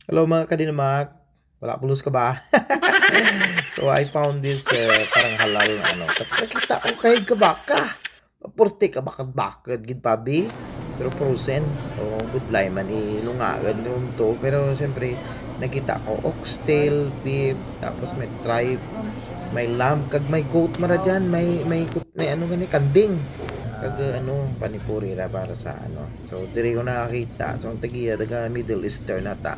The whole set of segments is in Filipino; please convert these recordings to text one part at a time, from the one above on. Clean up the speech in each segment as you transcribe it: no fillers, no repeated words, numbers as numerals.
Hello mga kadinamak. Wala pulos ka ba? So I found this parang halal na ano. Tapos nakita ko kay kabaka. Purti ka bakad-bakad gid pabi. Pero frozen. O good lime man ilungagan yung to. Pero siyempre nakita ko oxtail, beef, tapos may tripe, may lamb, kag may goat mara dyan. May ano gani kanding. Kag ano panipuri ra para sa ano. So diri ko nakakita. So ang tagiya taga Middle Eastern nata.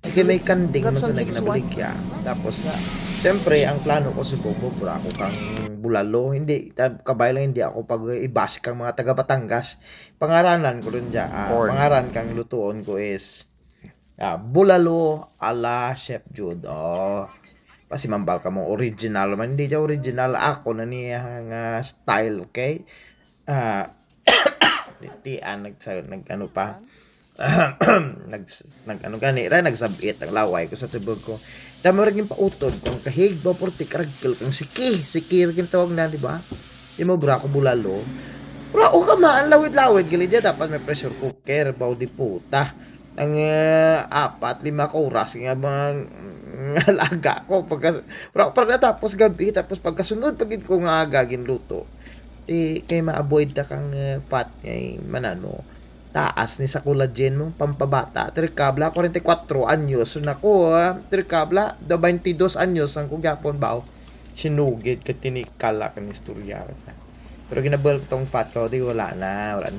Kaya may kanding man sa naginabaligya. Tapos, siyempre, ang plano ko subuko, pura ako kang bulalo. Hindi, kabay lang hindi ako pag ibasik kang mga taga Batangas. Pangaranan ko rin dyan. Pangaran kang lutuon ko is bulalo ala Chef Jude. Oh, pasimambal ka mo original man. Hindi dyan original. Ako na niya nga style, okay? Ah, nag ano pa nag ano gani ra nagsabit ang laway ko sa tubog ko. Damo rin yung pautod kung kahig ba porti karagkel kang siki rin tawag na di ba? Imo bra ko bulalo. Bra o ka man lawid-lawid gali dia dapat may pressure cooker baw di puta. Ang 4-5 oras nga bang alaga ko pag natapos gabi tapos pagkasunod pagid ko nga agagin luto. Kay ma-avoid ta kang fat ngay manano taas ni sa collagen mo pampabata trikabla 44 anyos nako trikabla 22 anyos ang kugyapon bao sinugid ka tinikala kan istorya pero ginabal tong fat ko di wala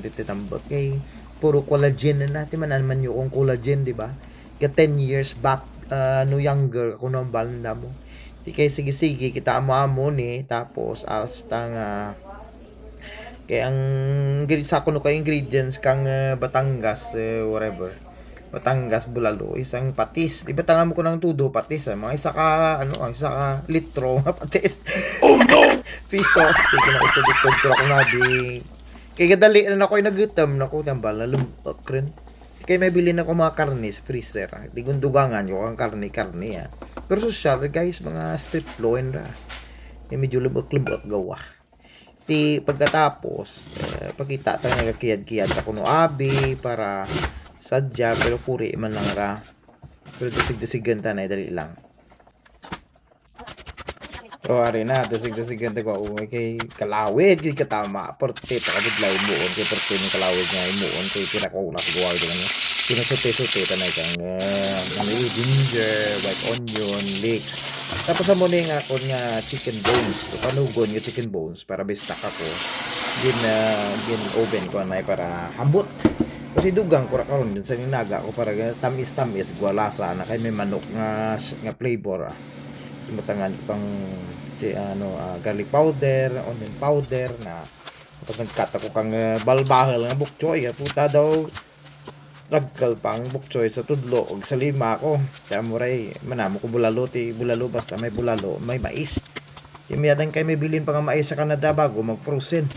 dito tambot kay puro collagen na natin man yung collagen di ba ka 10 years back no younger ako nang balanda mo di kay sige kita amo ni tapos hasta nga kaya ang sa kuno kay ingredients kang Batangas whatever. Batangas bulalo isang patis. Di ba tanga mo ko ng tudo patis mga isa ka isa ka litro patis. Oh no. Fish sauce di ko na ito ko na di. Kaya kadali na ako nagutom nako tambal na lumbak rin. Kaya may bilhin ako mga karne sa freezer. Di gundugangan yung ang karne ya. Pero social guys mga strip loin ra. Medyo lubak gawa. Pagkatapos pagkita tayo nagkakiyad-kiyad ako no abi para sadya pero puri man lang ra pero dasig-dasigan ta na dali lang o ari na dasig-dasigan ta ko kay kalawid kay katama porte pa kabudlay muon kay porte ni kalawid nga muon kay pinakaula ko gawa dito pinasute-sute ta na kang ginger, white onion, leeks. Tapos sa muna nga ako nga chicken bones. Panugon yung chicken bones para bistak ako. Gin oven ko na para hambot. Kasi dugang ko karon din sa ninaga ko para tamis-tamis gwalasa na kay may manok nga flavor. Simutangan ko pang garlic powder, onion powder na tapos nagkat ako kang balbahal nga bukchoy. Puta daw ragkal pang bukchoy sa tudlo og sa lima ko kaya muray manamo ko bulalo basta may bulalo may mais imiyadan kay may bilin pa nga mais sa Canada bago mag frozen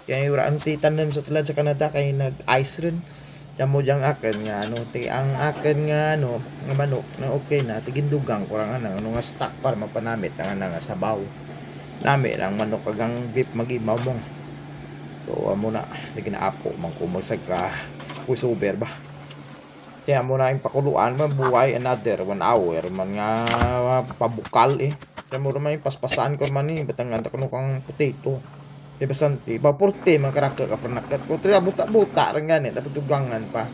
kaya yung tanan sa tulad sa Canada kay nag ice rin kaya mo diyang akin nga ang akin nga nga manok na okay na tigindugang kurang ano nga stock para mapanamit ang nga sabaw nami lang manok kagang beef magimaw mong so amo na ginaapo man kumusag ka pusober ba kaya mo na yung pakuluan mabuhay another 1 hour man nga pabukal kaya mo naman yung paspasan ko man batang ko kang potato kaya bastanti papurte man karaka ka pernakat ko tira buta rin ganit tapos dugangan pa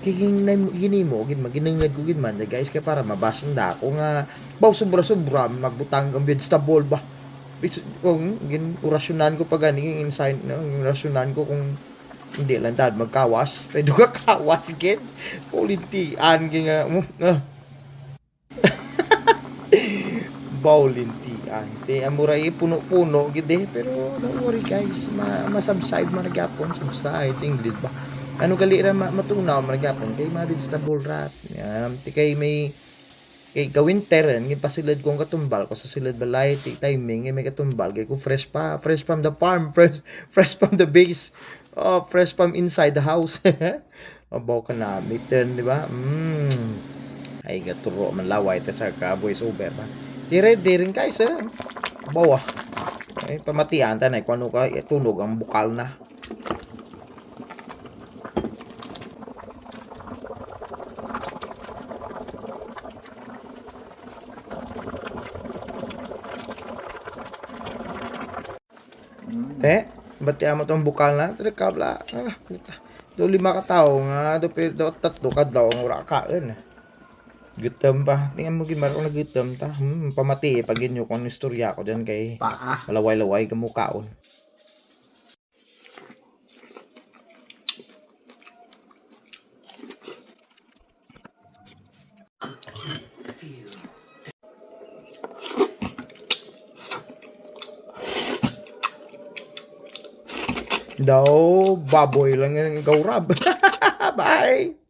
kiking gini mo gid maginangad ko gid man guys kaya para mabasang da ako nga baw sobra magbutang ang vegetable ba kung gin orasyonan ko pa gani inside yung rasyonan ko kung hindi lang dad magkawas pwede ka kawas kid pulintian nga mo bawlintian amuray puno gid pero don't worry guys masubside man gyapon subside English ba ano gali ra matunaw man gyapon kay ma vegetable rat kay may kay winter ngin pasilid kong katumbal ko sa silid balay timing may katumbal kay ko fresh from the farm fresh from the base fresh from inside the house. Mabaw ka na mitten, di ba? Ay gaturo man laway ta sa ka voice over ba. Dire rin guys bawa. Ay pamatian ta na kuno ka tunog ang bukal na. Te, ba't kaya mo tong bukal na? Tara kabla. Puta. Do 5 ka tao nga. Do pero 3 ka daw. Ang wala kain. Gutom pa. Tingnan mo gimar kung nagutom ta. Pamati pag inyo kung istorya ko dyan kay malaway-laway ka mukhaon. Daw, baboy lang yung gaurab. Bye!